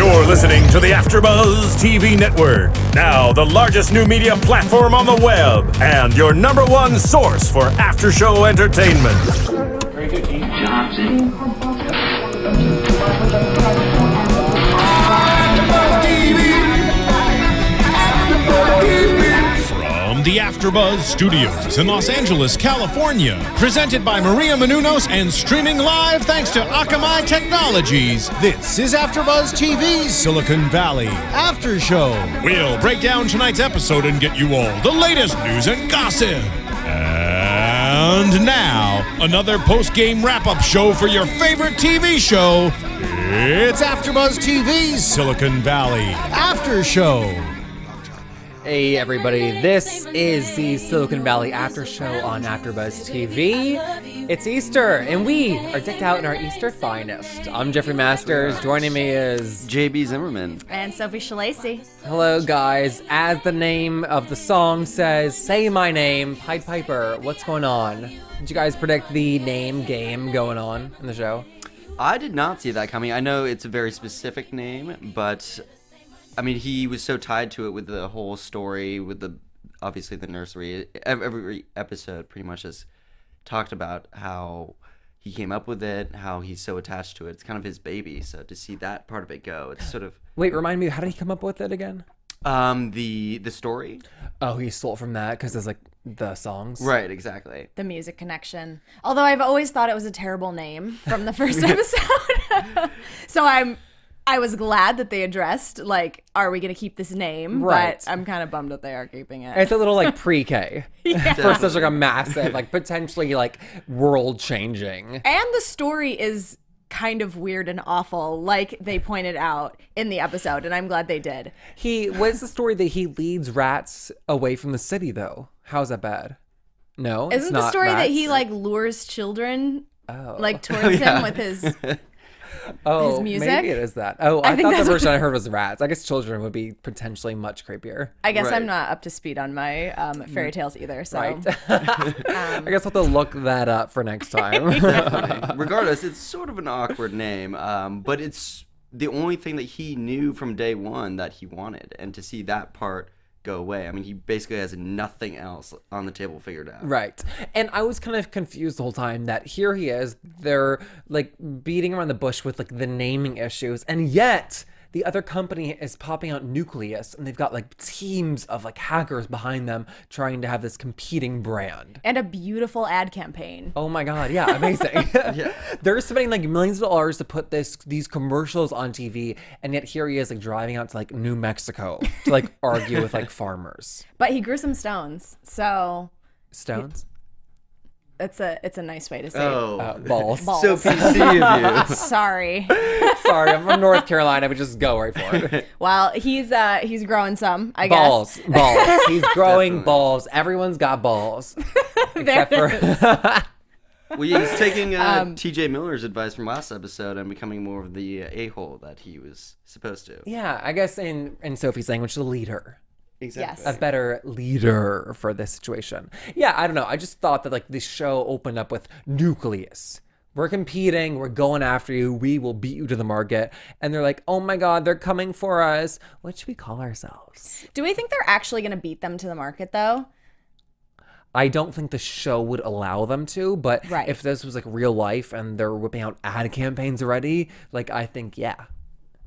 You're listening to the AFTERBUZZ TV network. Now the largest new media platform on the web and your #1 source for after-show entertainment. From the AFTERBUZZ Studios in Los Angeles, California, presented by Maria Menounos and streaming live thanks to Akamai Technologies. This is AFTERBUZZ TV Silicon Valley After Show. We'll break down tonight's episode and get you all the latest news and gossip. And now, another post-game wrap-up show for your favorite TV show. It's AFTERBUZZ TV Silicon Valley After Show. Hey everybody, this is the Silicon Valley After Show on AFTERBUZZ TV. It's Easter, and we are decked out in our Easter finest. I'm Jeffrey Masters, joining me is... JB Zimmerman. And Sophie Schillaci. Hello guys, as the name of the song says, say my name, Pied Piper, what's going on? Did you guys predict the name game going on in the show? I did not see that coming. I know it's a very specific name, but... I mean, he was so tied to it with the whole story, with obviously the nursery. Every episode pretty much has talked about how he came up with it, how he's so attached to it. It's kind of his baby, so to see that part of it go, it's sort of... Wait, remind me, how did he come up with it again? The story. Oh, he stole from that because there's like the songs? Right, exactly. The music connection. Although I've always thought it was a terrible name from the first episode. So I was glad that they addressed, like, are we going to keep this name? Right. But I'm kind of bummed that they are keeping it. It's a little like pre-K. Yeah. For such like a massive, like potentially like world-changing. And the story is kind of weird and awful, like they pointed out in the episode, and I'm glad they did. What's the story that he leads rats away from the city, though? How's that bad? No, Isn't the story that he, like, lures children, like, towards him with his... his music? Maybe it is that. Oh, I thought the version I heard was rats. I guess children would be potentially much creepier. I guess Right. I'm not up to speed on my fairy tales either, so... Right. I guess I'll have to look that up for next time. Regardless, it's sort of an awkward name, but it's the only thing that he knew from day one that he wanted, and to see that part go away. I mean, he basically has nothing else on the table figured out. Right. And I was kind of confused the whole time that here he is, they're like beating around the bush with like the naming issues, and yet the other company is popping out Nucleus, and they've got like teams of like hackers behind them trying to have this competing brand. And a beautiful ad campaign. Oh my god, yeah, amazing. Yeah. They're spending like millions of dollars to put these commercials on TV, and yet here he is like driving out to like New Mexico to like argue with like farmers. But he grew some stones, so... Stones? It's a nice way to say Balls. Balls. So PC of you. Sorry. Sorry, I'm from North Carolina, but just go right for it. Well, he's growing some, I Balls. guess. Balls. He's growing Definitely. balls. Everyone's got balls. There Except for... Well, he's taking TJ Miller's advice from last episode and becoming more of the a-hole that he was supposed to. Yeah, I guess in Sophie's language, the leader. Exactly. Yes. A better leader for this situation. Yeah, I don't know. I just thought that like the show opened up with Nucleus. We're competing. We're going after you. We will beat you to the market. And they're like, oh my God, they're coming for us. What should we call ourselves? Do we think they're actually going to beat them to the market, though? I don't think the show would allow them to, but Right. if this was like real life and they're whipping out ad campaigns already, like I think, yeah.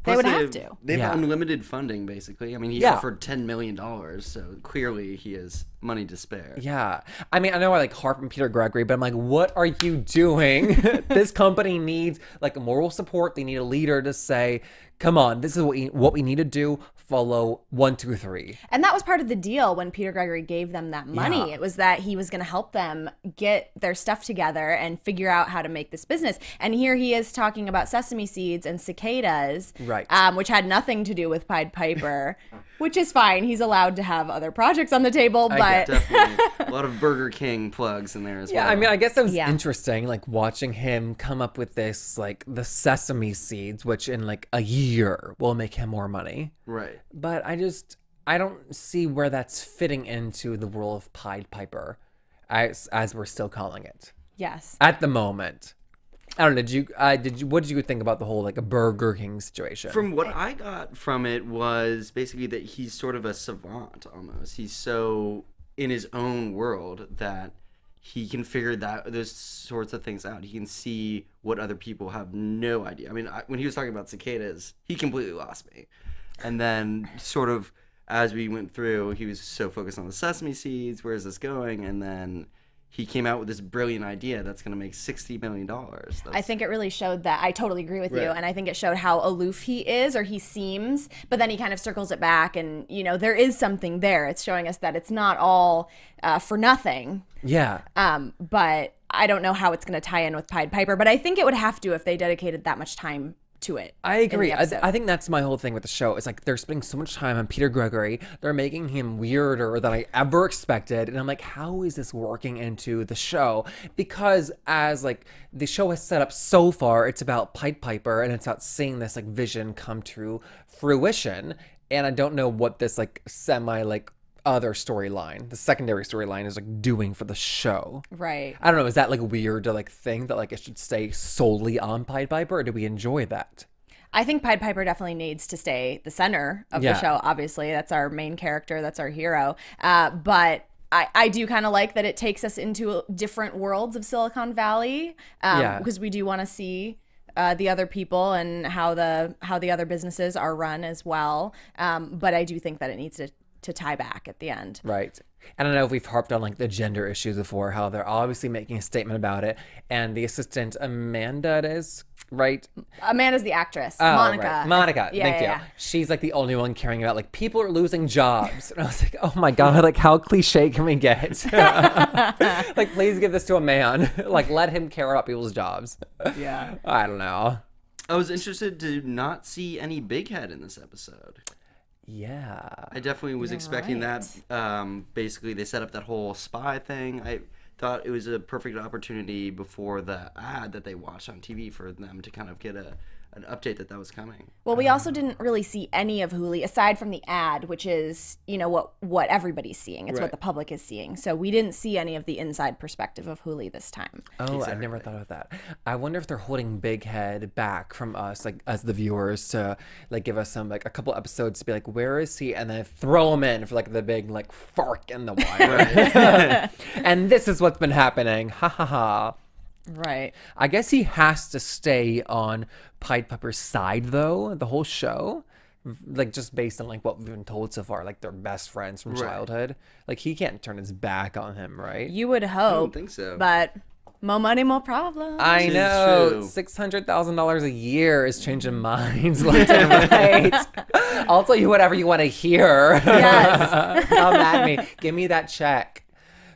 They would have to. They have Yeah. unlimited funding, basically. I mean, he Yeah. offered $10 million, so clearly he has money to spare. Yeah. I mean, I know I like harp on Peter Gregory, but I'm like, what are you doing? This company needs like moral support. They need a leader to say, come on, this is what we need to do. Follow 1, 2, 3. And that was part of the deal when Peter Gregory gave them that money. Yeah. It was that he was going to help them get their stuff together and figure out how to make this business. And here he is talking about sesame seeds and cicadas, Right. Which had nothing to do with Pied Piper, which is fine. He's allowed to have other projects on the table, but Definitely. A lot of Burger King plugs in there as well. Yeah, I mean, I guess it was Yeah. interesting, like watching him come up with this, like the sesame seeds, which in like a year will make him more money. Right. But I don't see where that's fitting into the world of Pied Piper, as we're still calling it yes. at the moment. I don't know. What did you think about the whole like a Burger King situation? From what I got from it was basically that he's sort of a savant almost. He's so in his own world that he can figure those sorts of things out. He can see what other people have no idea. I mean, when he was talking about cicadas, he completely lost me. And then sort of as we went through, he was so focused on the sesame seeds. Where is this going? And then he came out with this brilliant idea that's going to make $60 million. I think it really showed that. I totally agree with you. And I think it showed how aloof he is, or he seems, but then he kind of circles it back and, you know, there is something there. It's showing us that it's not all for nothing. Yeah. But I don't know how it's going to tie in with Pied Piper, but I think it would have to if they dedicated that much time to it. I agree. I think that's my whole thing with the show. It's like they're spending so much time on Peter Gregory. They're making him weirder than I ever expected. And I'm like, how is this working into the show? Because as like the show has set up so far, it's about Pied Piper and it's about seeing this like vision come to fruition. And I don't know what this like semi like other storyline, the secondary storyline, is like doing for the show. Right. I don't know. Is that like weird to like think that like it should stay solely on Pied Piper, or do we enjoy that? I think Pied Piper definitely needs to stay the center of the show. Obviously, that's our main character. That's our hero. But I do kind of like that it takes us into different worlds of Silicon Valley. Because we do want to see the other people and how the other businesses are run as well. But I do think that it needs to tie back at the end. Right. And I know we've harped on like the gender issues before, how they're obviously making a statement about it. And the assistant, Amanda, it is, right? Amanda's the actress. Oh, Monica. Right. Monica, thank you. She's like the only one caring about like people are losing jobs. And I was like, oh my God, like how cliche can we get? Like, please give this to a man. Like, let him care about people's jobs. Yeah. I don't know. I was interested to not see any Big Head in this episode. Yeah. I definitely was expecting that. Basically, they set up that whole spy thing. I thought it was a perfect opportunity before the ad that they watched on TV for them to kind of get an update that was coming. Well, we also didn't really see any of Hooli aside from the ad, which is, you know, what everybody's seeing. It's what the public is seeing. So we didn't see any of the inside perspective of Hooli this time. Oh, exactly. I never thought about that. I wonder if they're holding Big Head back from us, like as the viewers, to like give us some like a couple episodes to be like, where is he? And then throw him in for like the big like fork in the wire. And this is what's been happening. Ha ha ha. Right. I guess he has to stay on Pied Piper's side though, the whole show. Like just based on like what we've been told so far, like they're best friends from childhood. Like he can't turn his back on him, right? You would hope. I don't think so. But more money, more problems. I know. $600,000 a year is changing minds left and right. I'll tell you whatever you want to hear. Yes. Come at me. Give me that check.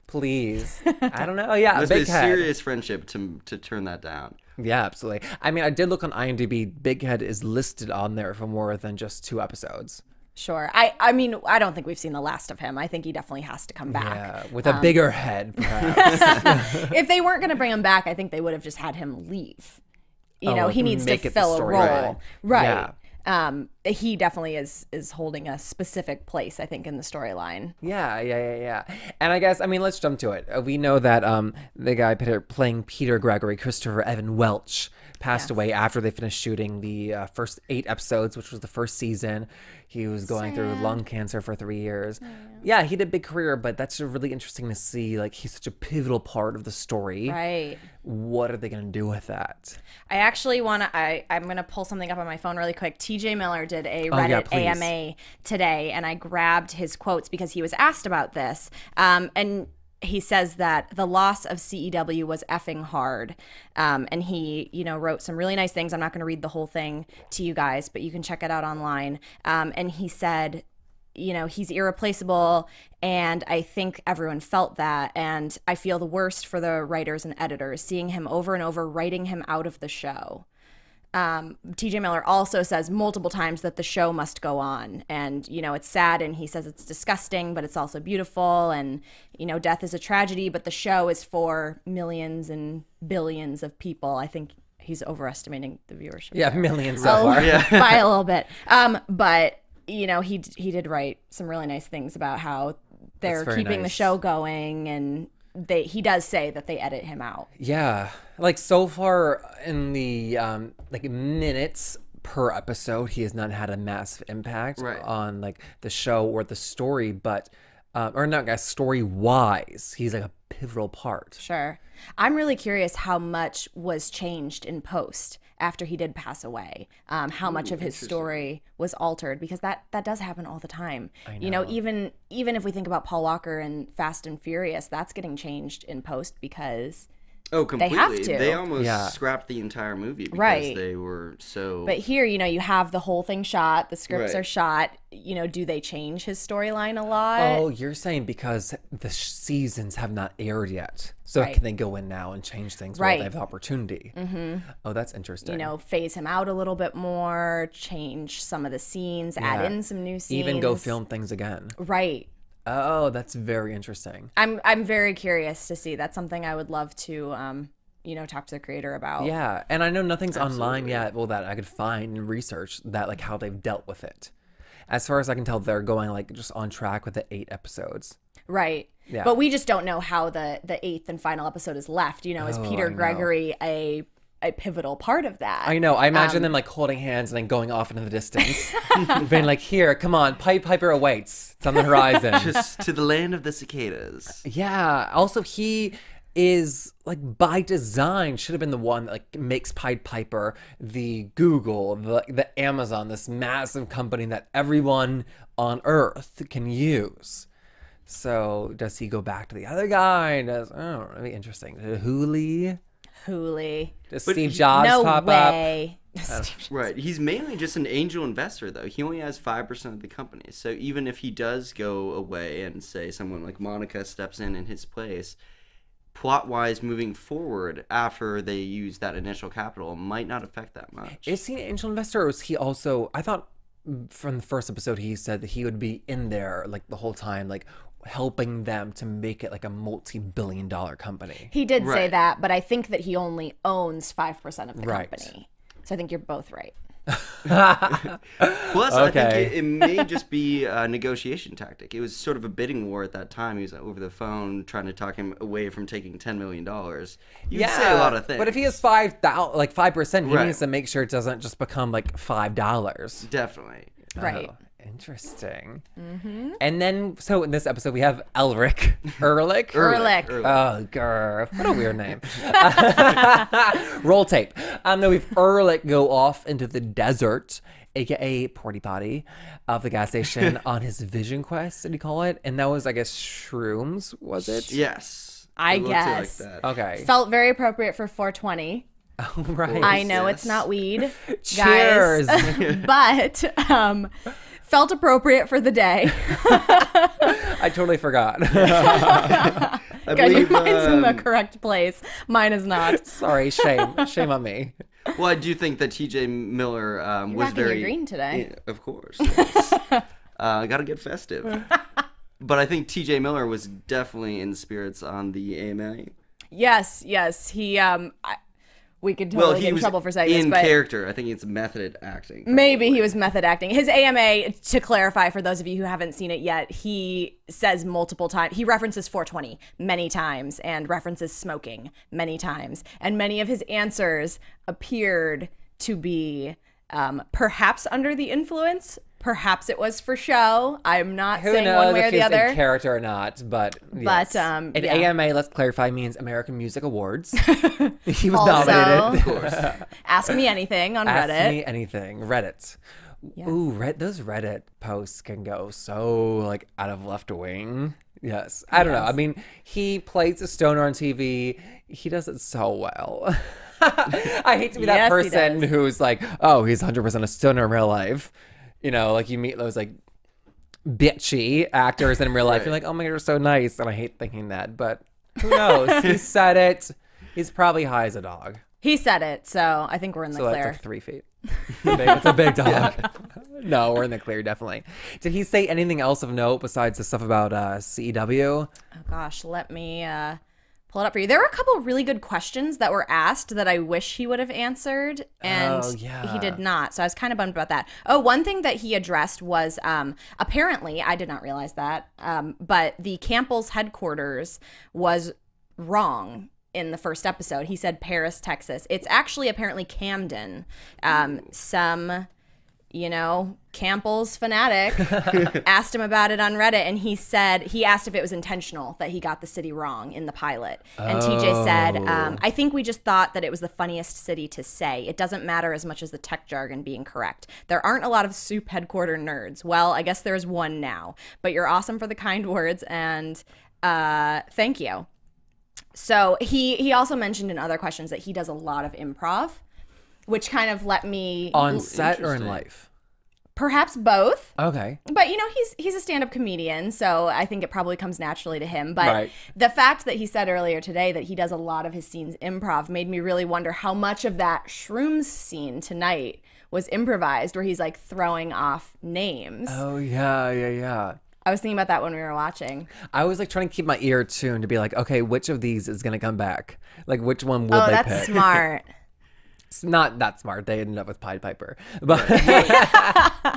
Please. I don't know. Yeah, Must be a Big Head. serious friendship to turn that down. Yeah, absolutely. I mean, I did look on IMDb. Big Head is listed on there for more than just 2 episodes. Sure. I mean, I don't think we've seen the last of him. I think he definitely has to come back. Yeah, with a bigger head, perhaps. If they weren't going to bring him back, I think they would have just had him leave. You know, like he needs to make it the fill a story, role. Right. Yeah. He definitely is holding a specific place, I think, in the storyline. Yeah. And I guess, I mean, let's jump to it. We know that the guy playing Peter Gregory, Christopher Evan Welch, passed away after they finished shooting the first 8 episodes, which was the first season. He was going through lung cancer for 3 years. Yeah, he had a big career, but that's really interesting to see. Like, he's such a pivotal part of the story. Right. What are they going to do with that? I actually want to, I'm going to pull something up on my phone really quick. TJ Miller did a Reddit AMA today, and I grabbed his quotes because he was asked about this. And he says that the loss of CEW was effing hard. And he, you know, wrote some really nice things. I'm not going to read the whole thing to you guys, but you can check it out online. And he said, you know, he's irreplaceable, and I think everyone felt that, and I feel the worst for the writers and editors, seeing him over and over, writing him out of the show. TJ Miller also says multiple times that the show must go on, and, you know, it's sad, and he says it's disgusting, but it's also beautiful, and, you know, death is a tragedy, but the show is for millions and billions of people. I think he's overestimating the viewership. Yeah, millions so far. By a little bit. But you know, he did write some really nice things about how they're keeping the show going, and he does say that they edit him out. Yeah, like so far in the like minutes per episode, he has not had a massive impact on like the show or the story, but or not, guys, story wise, he's like a pivotal part. Sure. I'm really curious how much was changed in post after he did pass away. How much of his story was altered, because that does happen all the time. I know. You know, even if we think about Paul Walker and Fast and Furious, that's getting changed in post because completely. They have to. They almost scrapped the entire movie because they were so... But here, you know, you have the whole thing shot, the scripts are shot. You know, do they change his storyline a lot? Oh, you're saying because the seasons have not aired yet. So can they go in now and change things while they have opportunity? Oh, that's interesting. You know, phase him out a little bit more, change some of the scenes, add in some new scenes. Even go film things again. Right. Oh, that's very interesting. I'm very curious to see. That's something I would love to, you know, talk to the creator about. Yeah, and I know nothing's online yet, well, that I could find and research that, like, how they've dealt with it. As far as I can tell, they're going, like, just on track with the 8 episodes. Right. Yeah. But we just don't know how the 8th and final episode is left. You know, is Peter Gregory a pivotal part of that? I know. I imagine them like holding hands and then going off into the distance. Being like, here, come on, Piper awaits. It's on the horizon. Just to the land of the cicadas. Yeah. Also, he is like by design should have been the one that like makes Pied Piper the Google, the Amazon, this massive company that everyone on Earth can use. So does he go back to the other guy? Does it'd be interesting. Hooli. Does Steve Jobs pop up? Right. He's mainly just an angel investor, though. He only has 5% of the company. So even if he does go away and say someone like Monica steps in his place, plot-wise, moving forward after they use that initial capital might not affect that much. Is he an angel investor, or is he also... I thought from the first episode he said that he would be in there like the whole time, like helping them to make it like a multi-billion-dollar company. He did say that, but I think that he only owns 5% of the company. So I think you're both right. Plus, I think it may just be a negotiation tactic. It was sort of a bidding war at that time. He was over the phone trying to talk him away from taking $10 million. You can say a lot of things. But if he has 5%, he needs to make sure it doesn't just become like $5. Definitely. Right. Oh, interesting. And then, so in this episode, we have Erlich. Erlich. Oh, girl. What a weird name. Roll tape. Then we've Erlich go off into the desert, aka Porty Potty, of the gas station on his vision quest, did he call it? And that was, I guess, shrooms, was it? Yes. I guess. Like that. Okay. Felt very appropriate for 420. Oh, right. I know it's not weed, Cheers. guys. But felt appropriate for the day. I totally forgot. Good, your mind's in the correct place. Mine is not. Sorry, shame on me. Well, I do think that T.J. Miller was rocking your very green today. Of course. Yes. Gotta get festive. But I think T.J. Miller was definitely in spirits on the AMA. Yes. He we could totally get in trouble for saying this, but character. I think it's method acting. Probably. Maybe he was method acting. His AMA, to clarify for those of you who haven't seen it yet, he says multiple times, he references 420 many times and references smoking many times. And many of his answers appeared to be perhaps under the influence. Perhaps it was for show. I'm not saying one way or the other. Who knows if he's in character or not, but yes. And AMA, let's clarify, means American Music Awards. He was nominated. Of course. Ask Me Anything on Reddit. Ask Me Anything. Reddit. Yes. Ooh, those Reddit posts can go so, like, out of left wing. Yes. I don't know. I mean, he plays a stoner on TV. He does it so well. I hate to be that person who's like, oh, he's 100% a stoner in real life. You know, like you meet those like bitchy actors in real life. You're like, oh my God, you're so nice. And I hate thinking that, but who knows? He said it. He's probably high as a dog. He said it. So I think we're in the clear. That's like 3 feet. It's a big dog. No, we're in the clear, definitely. Did he say anything else of note besides the stuff about CEW? Oh gosh, let me pull it up for you. There were a couple of really good questions that were asked that I wish he would have answered, and he did not. So I was kind of bummed about that. Oh, one thing that he addressed was apparently, I did not realize that, but the Campbell's headquarters was wrong in the first episode. He said Paris, Texas. It's actually apparently Camden. Some, Campbell's fanatic asked him about it on Reddit, and he asked if it was intentional that he got the city wrong in the pilot. And TJ said, I think we just thought that it was the funniest city to say. It doesn't matter as much as the tech jargon being correct. There aren't a lot of soup headquarter nerds. Well, I guess there's one now. But you're awesome for the kind words, and thank you. So he also mentioned in other questions that he does a lot of improv, which kind of let me... On set or in life? Perhaps both. Okay. But, he's a stand-up comedian, so I think it probably comes naturally to him. But the fact that he said earlier today that he does a lot of his scenes improv made me really wonder how much of that shrooms scene tonight was improvised, where he's, like, throwing off names. Oh, yeah. I was thinking about that when we were watching. I was, like, trying to keep my ear tuned to be like, okay, which of these is going to come back? Like, which one will they pick? Oh, that's smart. It's not that smart. They ended up with Pied Piper. But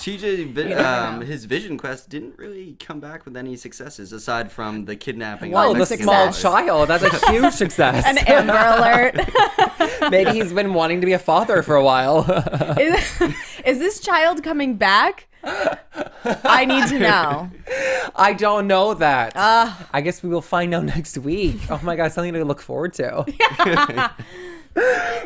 TJ, his Vision Quest didn't really come back with any successes aside from the kidnapping. Well, the small child. That's a huge success. An Amber Alert. Maybe he's been wanting to be a father for a while. Is this child coming back? I need to know. I don't know that. I guess we will find out next week. Oh my God, something to look forward to.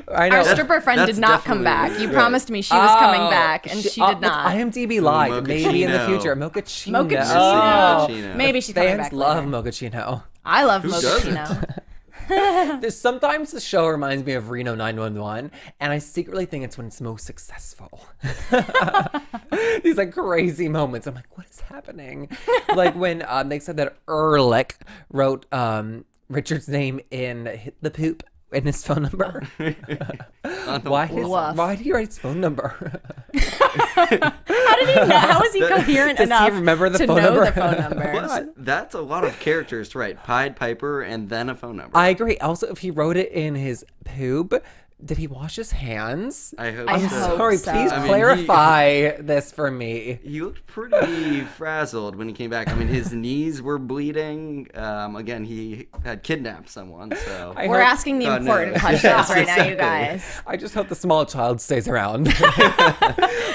I know. Our stripper friend did not come back. You promised me she was coming back, and she did not. IMDb lied. Maybe in the future. Mochaccino. Mochaccino. Maybe she's coming back. Fans love Mochaccino. I love Mochaccino. Sometimes the show reminds me of Reno 911, and I secretly think it's when it's most successful. These like crazy moments. I'm like, what is happening? Like when they said that Erlich wrote Richard's name in the poop in his phone number. Why did he write his phone number? How did he know? How is he coherent enough he remember the to phone know number? the phone number? Plus, that's a lot of characters to write. Pied Piper and then a phone number. I agree. Also, if he wrote it in his poop, did he wash his hands? I hope I'm so. Sorry, please clarify this for me. He looked pretty frazzled when he came back. I mean, his knees were bleeding. Again, he had kidnapped someone. So We're asking the important questions right now, you guys. I just hope the small child stays around.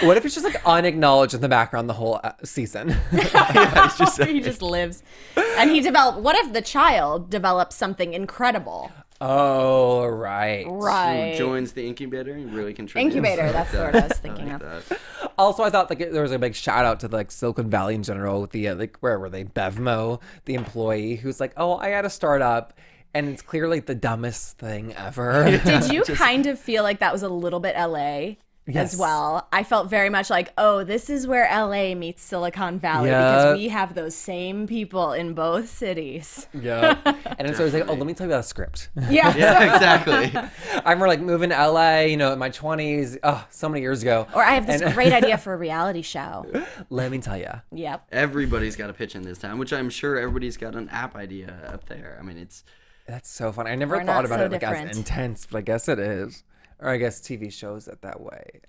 What if it's just like unacknowledged in the background the whole season? He just lives. And what if the child develops something incredible? Oh, right. Right. Who joins the incubator and really contributes. Incubator, that's what I was thinking of. Also, I thought like there was a big shout out to like Silicon Valley in general with the where were they? Bevmo, the employee who's like, oh, I had a startup. And it's clearly the dumbest thing ever. Did you kind of feel like that was a little bit LA? Yes. As well. I felt very much like, oh, this is where LA meets Silicon Valley because we have those same people in both cities. Yeah. And so I was like, oh, let me tell you about a script. Yeah. Yeah, exactly. I remember like moving to LA, in my 20s, so many years ago. Or I have this great idea for a reality show. Let me tell you. Yep. Everybody's got a pitch in this town, which I'm sure everybody's got an app idea up there. I mean, That's so funny. I never thought about it like as intense, but I guess it is. Or I guess TV shows it that way.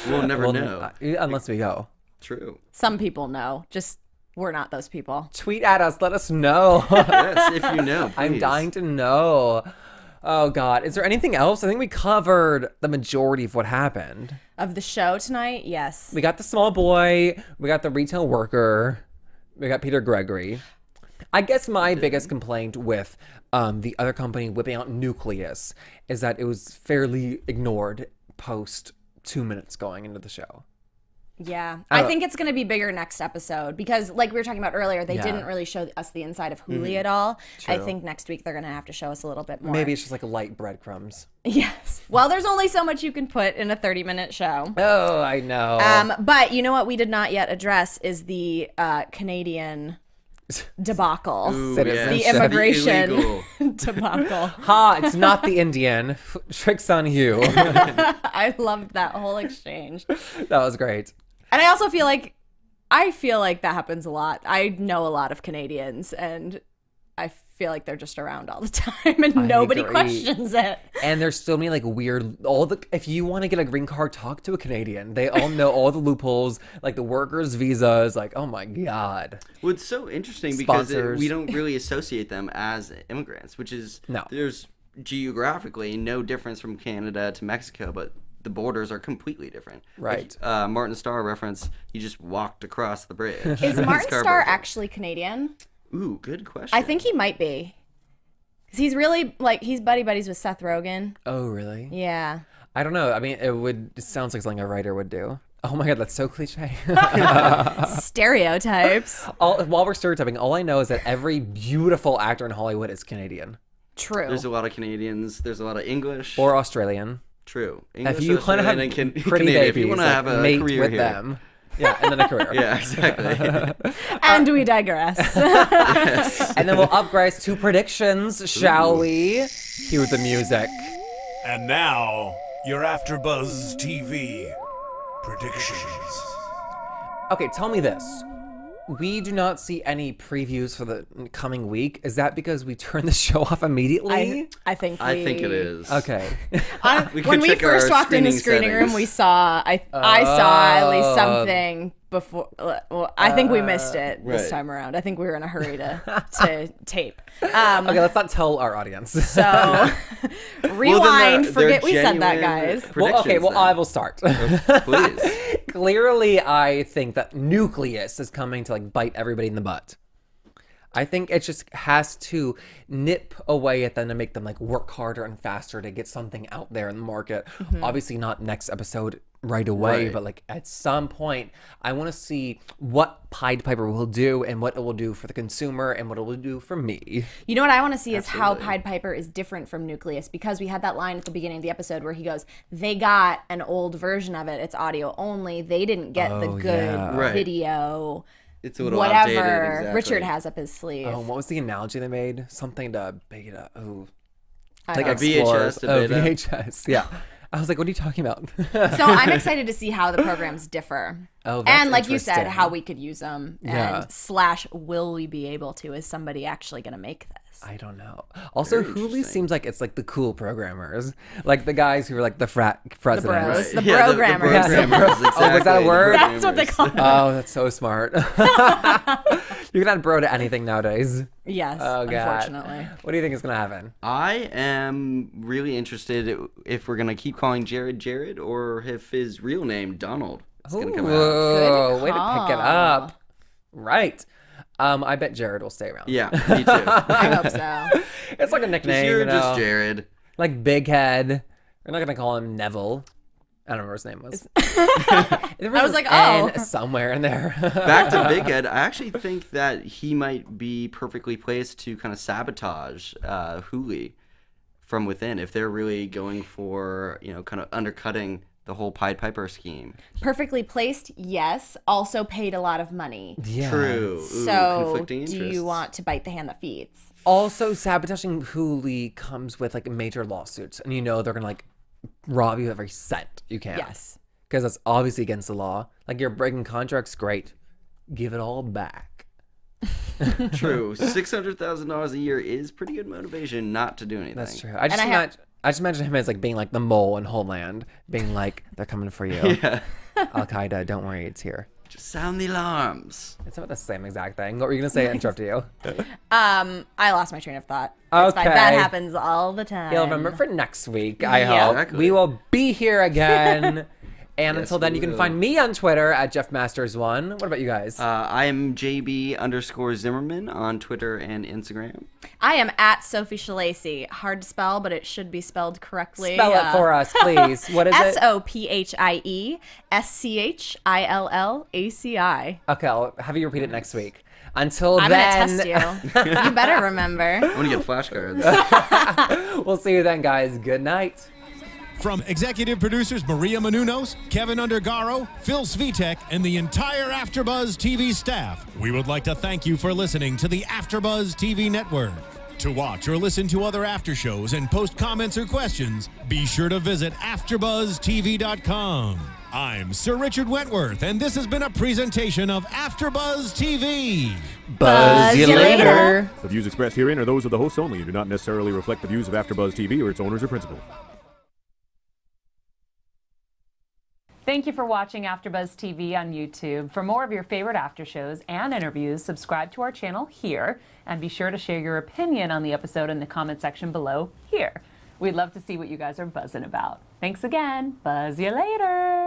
We'll never know. Unless we go. True. Some people know. Just we're not those people. Tweet at us. Let us know. Yes, if you know, please. I'm dying to know. Oh, God. Is there anything else? I think we covered the majority of what happened. Of the show tonight? Yes. We got the small boy. We got the retail worker. We got Peter Gregory. I guess my biggest complaint with the other company whipping out Nucleus is that it was fairly ignored post 2 minutes going into the show. Yeah. I think it's going to be bigger next episode because like we were talking about earlier, they didn't really show us the inside of Huli at all. True. I think next week they're going to have to show us a little bit more. Maybe it's just like light breadcrumbs. Yes. Well, there's only so much you can put in a 30-minute show. Oh, I know. But you know what we did not yet address is the Canadian debacle. Ooh, the immigration debacle. Ha, it's not the Indian. Trick's on you. I loved that whole exchange. That was great. And I also feel like that happens a lot. I know a lot of Canadians and I feel like they're just around all the time and nobody questions it. And there's so many like weird, if you want to get a green card, talk to a Canadian. They all know all the loopholes, like the workers' visas, like, oh my God. Well, it's so interesting because we don't really associate them as immigrants, which is, there's geographically no difference from Canada to Mexico, but the borders are completely different. Right. Like, Martin Starr reference, he just walked across the bridge. Is Martin Starr actually Canadian? Ooh, good question. I think he might be. Because he's really, like, he's buddies with Seth Rogen. Oh, really? Yeah. I don't know. I mean, it sounds like something a writer would do. Oh my God, that's so cliche. Stereotypes. While we're stereotyping, all I know is that every beautiful actor in Hollywood is Canadian. True. There's a lot of Canadians. There's a lot of English. Or Australian. True. English, if you want to have pretty babies, if you want to have a mate career with here. them. Yeah, and then a career. Yeah, exactly. And we digress. Yes. And then we'll upgrade to predictions, shall we? Cue the music. And now, your AfterBuzz TV predictions. Okay, tell me this. We do not see any previews for the coming week. Is that because we turned the show off immediately? I think it is. Okay. When we first walked in the screening room, we saw I saw at least something before. Well, I think we missed it this time around. I think we were in a hurry to tape. Okay, let's not tell our audience. So rewind. Forget we said that, guys. Well, okay. Well, I will start. Please. Clearly, I think that Nucleus is coming to like bite everybody in the butt. I think it just has to nip away at them to make them like work harder and faster to get something out there in the market. Obviously not next episode right away, but like at some point, I want to see what Pied Piper will do and what it will do for the consumer and what it will do for me. You know what I want to see is how Pied Piper is different from Nucleus, because we had that line at the beginning of the episode where he goes, they got an old version of it. It's audio only. They didn't get the good video. It's a little whatever outdated, exactly. Richard has up his sleeve. Oh, what was the analogy they made? Something to beta. Oh, like a VHS to beta. VHS. Yeah. I was like, what are you talking about? So I'm excited to see how the programs differ. Oh, that's and like you said, how we could use them. And / will we be able to? Is somebody actually going to make this? I don't know. Also, Hulu seems like it's like the cool programmers. Like the guys who are like the frat presidents. The programmers. The programmers, exactly. Oh, was that a word? That's what they call them. Oh, that's so smart. You can add bro to anything nowadays. Yes, oh, God. Unfortunately. What do you think is going to happen? I am really interested if we're going to keep calling Jared or if his real name, Donald, is going to come out. Good way to pick it up. Right. I bet Jared will stay around. Yeah, me too. I hope so. It's like a nickname. You're just Jared. Like Big Head. We're not going to call him Neville. I don't remember what his name was. I was like, oh. Somewhere in there. Back to Big Head, I actually think that he might be perfectly placed to kind of sabotage Hulu from within if they're really going for, kind of undercutting the whole Pied Piper scheme. Perfectly placed, yes. Also paid a lot of money. Yeah. True. Ooh, so do you want to bite the hand that feeds? Also, sabotaging Hulu comes with like major lawsuits, and they're gonna like rob you every cent you can. Yes. Because that's obviously against the law. Like, you're breaking contracts, great. Give it all back. True. $600,000 a year is pretty good motivation not to do anything. That's true. I just imagine him as like being like the mole in Homeland, being like, they're coming for you. Yeah. Al-Qaeda, don't worry, it's here. Just sound the alarms. It's about the same exact thing. What were you gonna say? I interrupted you. I lost my train of thought. Okay. It's fine. That happens all the time. You'll remember for next week, I hope. Exactly. We will be here again. And Yes, until then, we you can will. find me on Twitter at JeffMasters1. What about you guys? I am JB_Zimmerman on Twitter and Instagram. I am at Sophie Schillaci. Hard to spell, but it should be spelled correctly. Spell it for us, please. What is it? SOPHIESCHILLACI. Okay, I'll have you repeat it next week. Until I'm then, gonna test you. You better remember. I'm going to get flashcards. we'll see you then, guys. Good night. From executive producers Maria Menounos, Kevin Undergaro, Phil Svitek, and the entire AfterBuzz TV staff, we would like to thank you for listening to the AfterBuzz TV network. To watch or listen to other after shows and post comments or questions, be sure to visit AfterBuzzTV.com. I'm Sir Richard Wentworth, and this has been a presentation of AfterBuzz TV. Buzz you later. The views expressed herein are those of the hosts only and do not necessarily reflect the views of AfterBuzz TV or its owners or principals. Thank you for watching AfterBuzz TV on YouTube. For more of your favorite after shows and interviews, subscribe to our channel here, and be sure to share your opinion on the episode in the comment section below here. We'd love to see what you guys are buzzing about. Thanks again. Buzz you later.